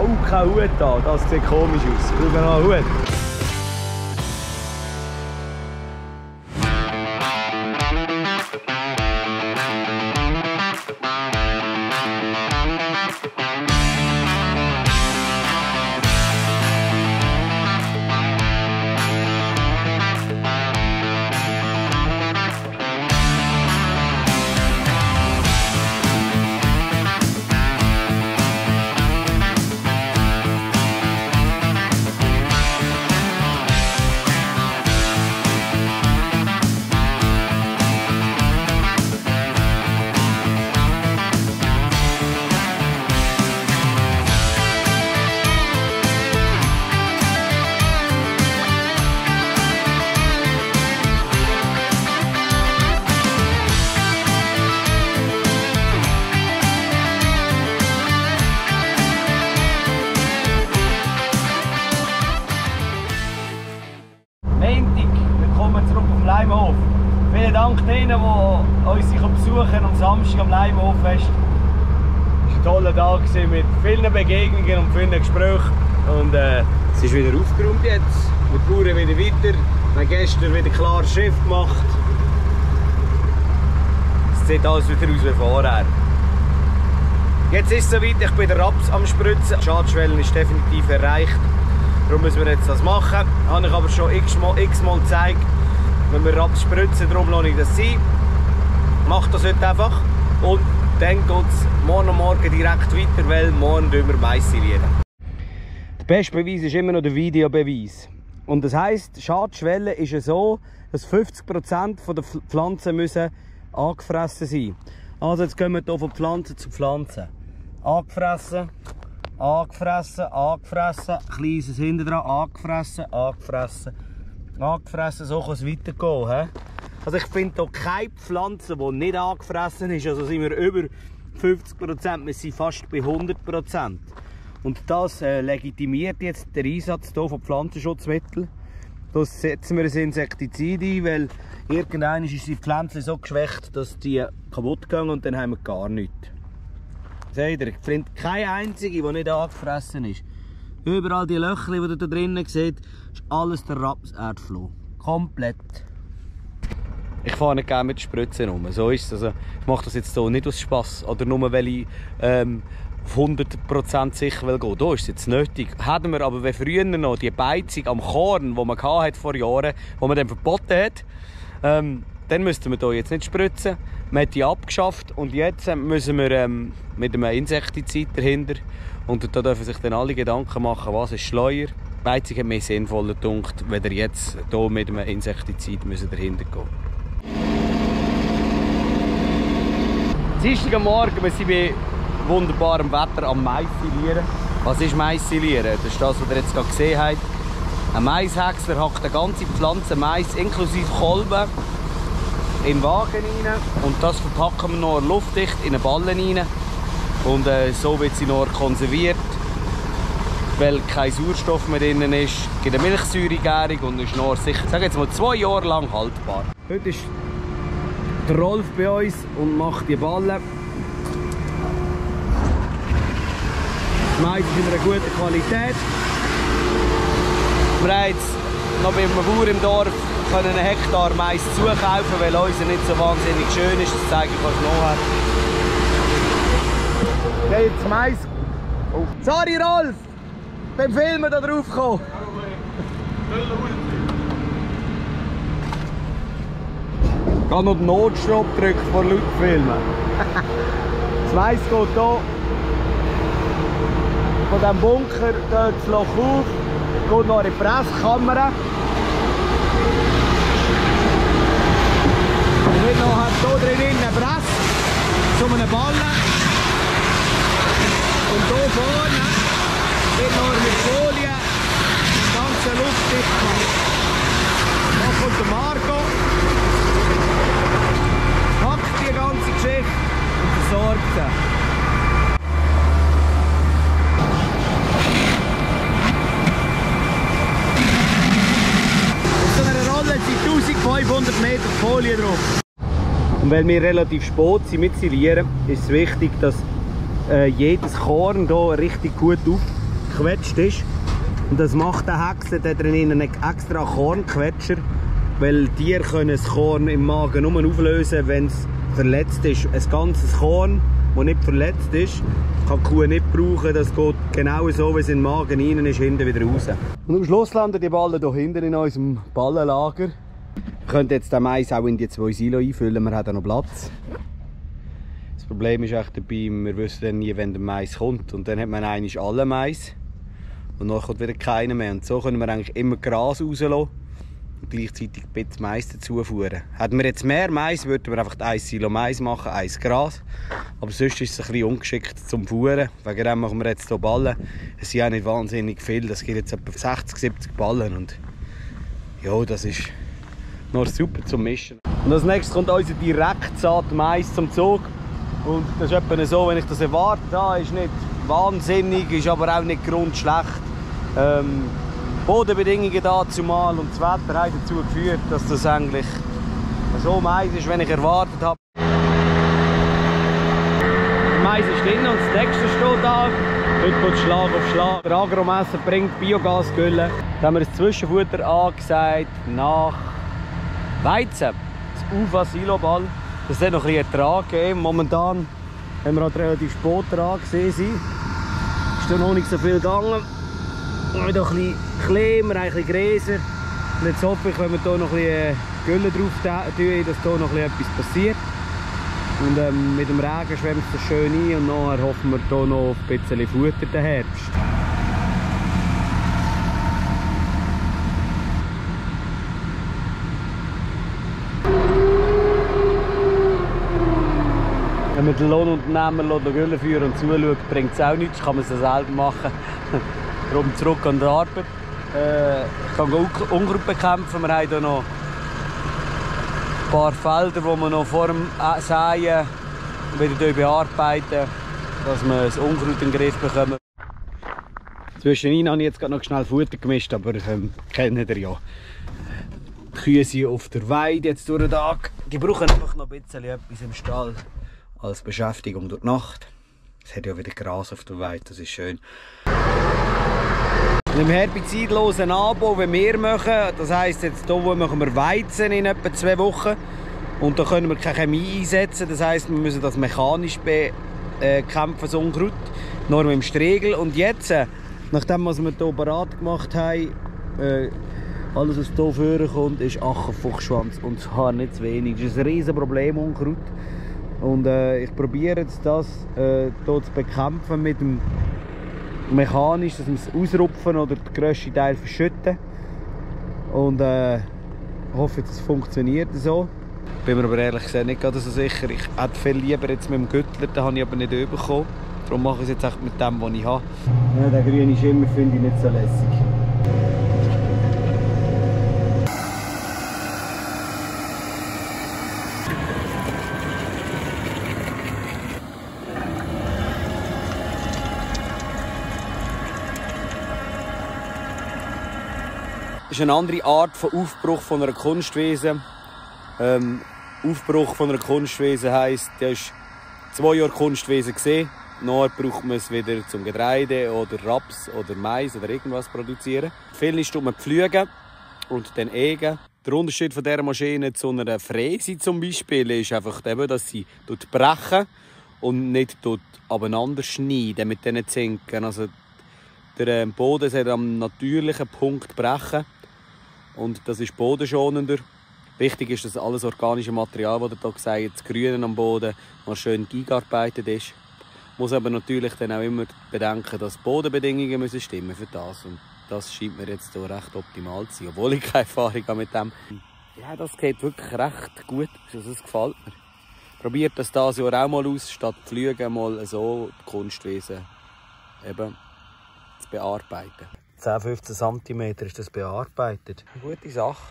Oh, kein Hut da, das sieht komisch aus. Ich brauche noch einen Hut. Vielen Dank denen, die uns besuchen am Samstag am Leimenhoffest. Es war ein toller Tag mit vielen Begegnungen und vielen Gesprächen. Und es ist wieder aufgeräumt jetzt. Wir fahren wieder weiter. Wir haben gestern wieder klares Schiff gemacht. Es sieht alles wieder aus wie vorher. Jetzt ist es soweit, ich bin den Raps am Spritzen. Die Schadschwelle ist definitiv erreicht. Darum müssen wir jetzt das machen. Das habe ich aber schon x-mal gezeigt. Wenn wir Raps spritzen, darum lasse ich das sein. Macht das heute einfach. Und dann geht es morgen direkt weiter, weil morgen wir Mais silieren. Der beste Beweis ist immer noch der Videobeweis. Und das heisst, Schadschwelle ist es so, dass 50% der Pflanzen müssen angefressen sein. Also jetzt gehen wir hier von Pflanze zu Pflanze. Angefressen, angefressen, angefressen, kleines hinten dran, angefressen, angefressen. Angefressen, so kann es weitergehen. He? Also ich finde hier keine Pflanze, die nicht angefressen ist. Also sind wir über 50%, wir sind fast bei 100%. Und das legitimiert jetzt den Einsatz hier von Pflanzenschutzmitteln. Da setzen wir ein Insektizid ein, weil irgendwann ist die Pflanze so geschwächt, dass die kaputt gehen und dann haben wir gar nichts. Seht ihr, ich finde keine einzige, die nicht angefressen ist. Überall die Löcher, die ihr hier drinnen seht, ist alles der Rapserdfloh. Komplett. Ich fahre nicht gerne mit Spritzen rum. So ist es. Also, ich mache das jetzt hier nicht aus Spass oder nur weil ich auf 100% sicher will gehen. Da ist es jetzt nötig. Hätten wir aber früher noch die Beizung am Korn, die man hatte vor Jahren, die man dann verboten hat, dann müssten wir hier jetzt nicht spritzen. Man hat die abgeschafft und jetzt müssen wir mit einem Insektizid dahinter. Und da dürfen sich dann alle Gedanken machen, was ist schleuer. Die Beizung hat mir sinnvoller gedunkt, wenn ihr jetzt hier mit einem Insektizid dahinter gehen. Dienstag am Morgen, wir sind bei wunderbarem Wetter am Mais silieren. Was ist Mais silieren? Das ist das, was ihr jetzt gerade gesehen habt. Ein Maishäcksler hackt eine ganze Pflanze Mais inklusive Kolben in den Wagen rein. Und das verpacken wir noch luftdicht in einen Ballen rein. Und so wird sie noch konserviert, weil kein Sauerstoff mehr drin ist. Es gibt eine Milchsäuregärung und ist noch sicher, ich sage jetzt mal 2 Jahre lang haltbar. Heute ist der Rolf bei uns und macht die Ballen. Das Mais ist in einer guten Qualität. Wir haben jetzt noch bei einem Bauer im Dorf einen Hektar Mais zukaufen, weil unser nicht so wahnsinnig schön ist. Das zeige ich euch nachher. Okay, jetzt Mais. Oh. Sorry Rolf! Beim Filmen da drauf gekommen. Ich habe noch den Notstopp gedrückt vor laut filmen. Das Mais geht hier von diesem Bunker geht das Loch auf, geht noch in die Presskammer. Und wird noch hier drin eine Presse zu einem Ballen. Und hier vorne wird noch mit Folie die ganze Luft dicht gemacht. Da kommt der Marco, packt die ganze Geschichte und versorgt sie. Auf so einer Rolle sind 1500 Meter Folie drauf. Und weil wir relativ spät sind mit Silieren, ist es wichtig, dass jedes Korn hier richtig gut gequetscht ist. Und das macht der Hexen da drin einen extra Kornquetscher, weil Tiere können das Korn im Magen nur auflösen, wenn es verletzt ist. Ein ganzes Korn, das nicht verletzt ist, kann die Kuh nicht brauchen. Das geht genau so, wie es in den Magen rein ist, hinten wieder raus. Und am Schluss landen die Ballen hier hinten in unserem Ballenlager. Wir können jetzt den Mais auch in die 2 Silo einfüllen, wir haben noch Platz. Das Problem ist echt dabei, wir wissen dann nie, wenn der Mais kommt. Und dann hat man eigentlich alle Mais. Und dann kommt wieder keiner mehr. Und so können wir eigentlich immer Gras rauslassen und gleichzeitig ein bisschen Mais dazuführen. Hätten wir jetzt mehr Mais, würden wir einfach 1 Silo Mais machen, 1 Gras. Aber sonst ist es ein bisschen ungeschickt zum Fuhren. Wegen dem machen wir jetzt hier Ballen. Es sind auch nicht wahnsinnig viel, das gibt jetzt etwa 60, 70 Ballen. Und ja, das ist noch super zum Mischen. Und als nächstes kommt unser Direktsaat Mais zum Zug. Und das ist etwa so, wenn ich das erwartet habe, ist nicht wahnsinnig, ist aber auch nicht grundschlecht. Bodenbedingungen dazu mal und das Wetter haben dazu geführt, dass das eigentlich so Mais ist, wenn ich erwartet habe. Der Mais ist drin und das nächste steht da. Heute geht Schlag auf Schlag. Der Agromesser bringt Biogasgülle. Da haben wir das Zwischenfutter angesagt nach Weizen. Das Ufa-Siloball. Das hat noch ein bisschen Ertrag gegeben. Momentan haben wir halt relativ spät dran gesehen. Ist da noch nicht so viel gegangen. Wir haben hier ein bisschen Klee, wir haben ein bisschen Gräser. Und jetzt hoffe ich, wenn wir hier noch ein bisschen Gülle drauf tun, dass hier noch etwas passiert. Und mit dem Regen schwemmt es schön ein und nachher hoffen wir hier noch auf ein bisschen Futter den Herbst. Wenn man den Lohnunternehmer Gülle führen und zuschaut, bringt es auch nichts, kann man es selber machen. Darum zurück an die Arbeit. Ich kann Unkraut bekämpfen. Wir haben hier noch ein paar Felder, die wir noch vor dem Säen wieder bearbeiten, dass wir das Unkraut in den Griff bekommen. Zwischendrin habe ich jetzt gerade noch schnell Futter gemischt, aber kennt ihr ja. Die Kühe sind auf der Weide jetzt durch den Tag. Die brauchen einfach noch ein bisschen etwas im Stall als Beschäftigung durch die Nacht. Es hat ja wieder Gras auf der Weide, das ist schön. Im herbizidlosen Anbau, wenn wir machen, das heisst jetzt hier machen wir Weizen in etwa 2 Wochen und da können wir keine Chemie einsetzen, das heisst wir müssen das mechanisch bekämpfen, das Unkraut, nur mit dem Striegel. Und jetzt, nachdem was wir hier parat gemacht haben, alles was hier vorkommt, ist Ackerfuchsschwanz und zwar nicht zu wenig. Das ist ein riesen Problem, Unkraut. Und ich probiere jetzt das hier zu bekämpfen mit dem mechanisch, dass wir es ausrupfen oder den grössten Teil verschütten. Und hoffe, dass es funktioniert so. Bin mir aber ehrlich gesagt nicht so sicher. Ich hätte viel lieber jetzt mit dem Güttler, den habe ich aber nicht bekommen. Darum mache ich es jetzt echt mit dem, was ich habe. Ja, der grüne Schimmer finde ich nicht so lässig. Das ist eine andere Art von Aufbruch von einer Kunstwiese. Aufbruch von einer Kunstwiese heisst, das ist 2 Jahre Kunstwiese gesehen. Nachher braucht man es wieder zum Getreide oder Raps oder Mais oder irgendwas produzieren. Viel ist man pflügen und dann ägen. Der Unterschied von dieser Maschine zu einer Fräse zum Beispiel ist einfach, dass sie brechen und nicht abeinander schneiden mit diesen Zinken. Also der Boden soll am natürlichen Punkt brechen. Und das ist bodenschonender. Wichtig ist, dass alles organische Material, das ihr hier seht, das Grüne am Boden, noch schön eingearbeitet ist. Muss aber natürlich dann auch immer bedenken, dass die Bodenbedingungen müssen stimmen für das. Und das scheint mir jetzt hier recht optimal zu sein, obwohl ich keine Erfahrung habe mit dem. Ja, das geht wirklich recht gut. Das gefällt mir. Probiert das dieses Jahr auch mal aus, statt zu fliegen, mal so die Kunstwiese eben zu bearbeiten. 10-15 cm ist das bearbeitet. Eine gute Sache.